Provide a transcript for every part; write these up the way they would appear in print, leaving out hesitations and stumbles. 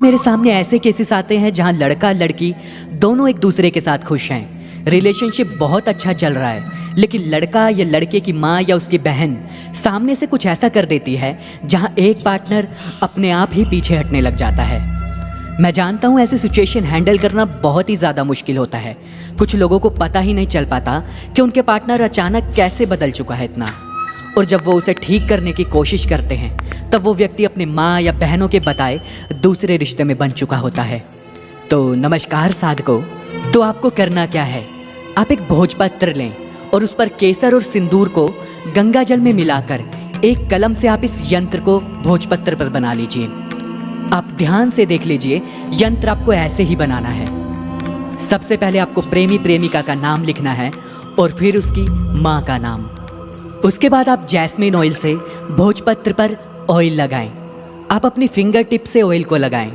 मेरे सामने ऐसे केसेस आते हैं जहां लड़का लड़की दोनों एक दूसरे के साथ खुश हैं, रिलेशनशिप बहुत अच्छा चल रहा है, लेकिन लड़का या लड़के की माँ या उसकी बहन सामने से कुछ ऐसा कर देती है जहां एक पार्टनर अपने आप ही पीछे हटने लग जाता है। मैं जानता हूँ ऐसी सिचुएशन हैंडल करना बहुत ही ज़्यादा मुश्किल होता है। कुछ लोगों को पता ही नहीं चल पाता कि उनके पार्टनर अचानक कैसे बदल चुका है इतना, और जब वो उसे ठीक करने की कोशिश करते हैं तब वो व्यक्ति अपनी माँ या बहनों के बताए दूसरे रिश्ते में बन चुका होता है। तो नमस्कार साधकों, तो आपको करना क्या है, आप एक भोजपत्र लें और उस पर केसर और सिंदूर को गंगा जल में मिलाकर एक कलम से आप इस यंत्र को भोजपत्र पर बना लीजिए। आप ध्यान से देख लीजिए, यंत्र आपको ऐसे ही बनाना है। सबसे पहले आपको प्रेमी प्रेमिका का नाम लिखना है और फिर उसकी माँ का नाम। उसके बाद आप जैस्मिन ऑयल से भोजपत्र पर ऑयल लगाएं। आप अपनी फिंगर टिप से ऑयल को लगाएं।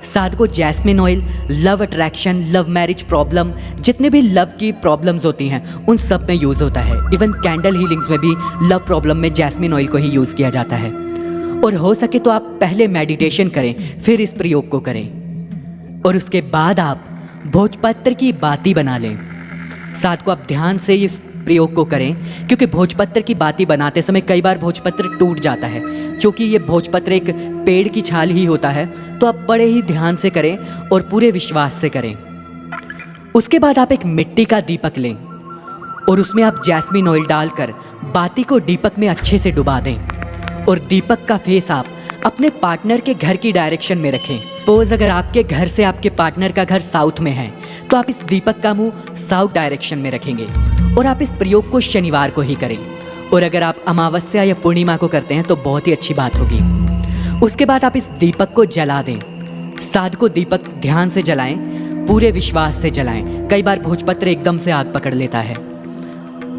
साधकों, jasmine oil love attraction, love marriage problem, जितने भी लव की प्रॉब्लम्स होती हैं उन सब में यूज़ होता है। इवन कैंडल हीलिंग्स में भी लव प्रॉब्लम में जैस्मिन ऑयल को ही यूज़ किया जाता है। और हो सके तो आप पहले मेडिटेशन करें, फिर इस प्रयोग को करें और उसके बाद आप भोजपत्र की बाती बना लें। साधकों, आप ध्यान से इस प्रयोग को करें, क्योंकि भोजपत्र की बाती बनाते समय कई बार भोजपत्र टूट जाता है। क्योंकि ये भोजपत्र एक पेड़ की छाल ही होता है, तो आप बड़े ही ध्यान से करें और पूरे विश्वास से करें। उसके बाद आप एक मिट्टी का दीपक लें और उसमें आप जैस्मिन ऑयल डालकर बाती को दीपक में अच्छे से डुबा दें और दीपक का फेस आप अपने पार्टनर के घर की डायरेक्शन में रखें। सपोज अगर आपके घर से आपके पार्टनर का घर साउथ में है तो आप इस दीपक का मुंह साउथ डायरेक्शन में रखेंगे और आप इस प्रयोग को शनिवार को ही करें। और अगर आप अमावस्या या पूर्णिमा को करते हैं तो बहुत ही अच्छी बात होगी। उसके बाद आप इस दीपक को जला दें। साधकों, दीपक ध्यान से जलाएं, पूरे विश्वास से जलाएं। कई बार भोजपत्र एकदम से आग पकड़ लेता है,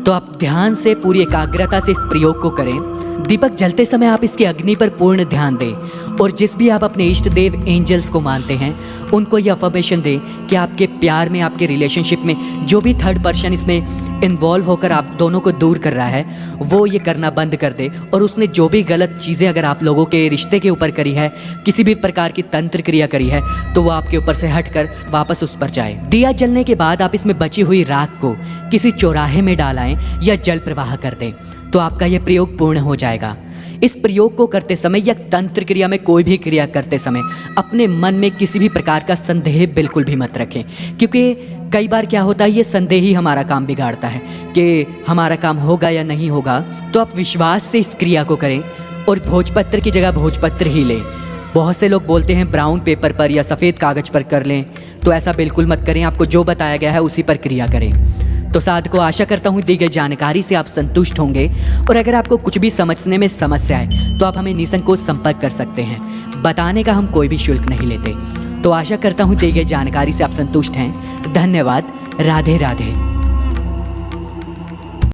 तो आप ध्यान से पूरी एकाग्रता से इस प्रयोग को करें। दीपक जलते समय आप इसकी अग्नि पर पूर्ण ध्यान दें और जिस भी आप अपने इष्ट देव एंजल्स को मानते हैं उनको ये अफर्मेशन दें कि आपके प्यार में, आपके रिलेशनशिप में जो भी थर्ड पर्सन इसमें इन्वॉल्व होकर आप दोनों को दूर कर रहा है वो ये करना बंद कर दे, और उसने जो भी गलत चीज़ें अगर आप लोगों के रिश्ते के ऊपर करी है, किसी भी प्रकार की तंत्र क्रिया करी है, तो वो आपके ऊपर से हटकर वापस उस पर जाए। दिया जलने के बाद आप इसमें बची हुई राख को किसी चौराहे में डालाएं या जल प्रवाह कर दें, तो आपका यह प्रयोग पूर्ण हो जाएगा। इस प्रयोग को करते समय या तंत्र क्रिया में कोई भी क्रिया करते समय अपने मन में किसी भी प्रकार का संदेह बिल्कुल भी मत रखें, क्योंकि कई बार क्या होता है, ये संदेह ही हमारा काम बिगाड़ता है कि हमारा काम होगा या नहीं होगा। तो आप विश्वास से इस क्रिया को करें और भोजपत्र की जगह भोजपत्र ही लें। बहुत से लोग बोलते हैं ब्राउन पेपर पर या सफ़ेद कागज़ पर कर लें, तो ऐसा बिल्कुल मत करें। आपको जो बताया गया है उसी पर क्रिया करें। तो साधकों, आशा करता हूँ दी गई जानकारी से आप संतुष्ट होंगे, और अगर आपको कुछ भी समझने में समस्या है तो आप हमें निसंकोच संपर्क कर सकते हैं। बताने का हम कोई भी शुल्क नहीं लेते। तो आशा करता हूँ दी गई जानकारी से आप संतुष्ट हैं। धन्यवाद। राधे राधे।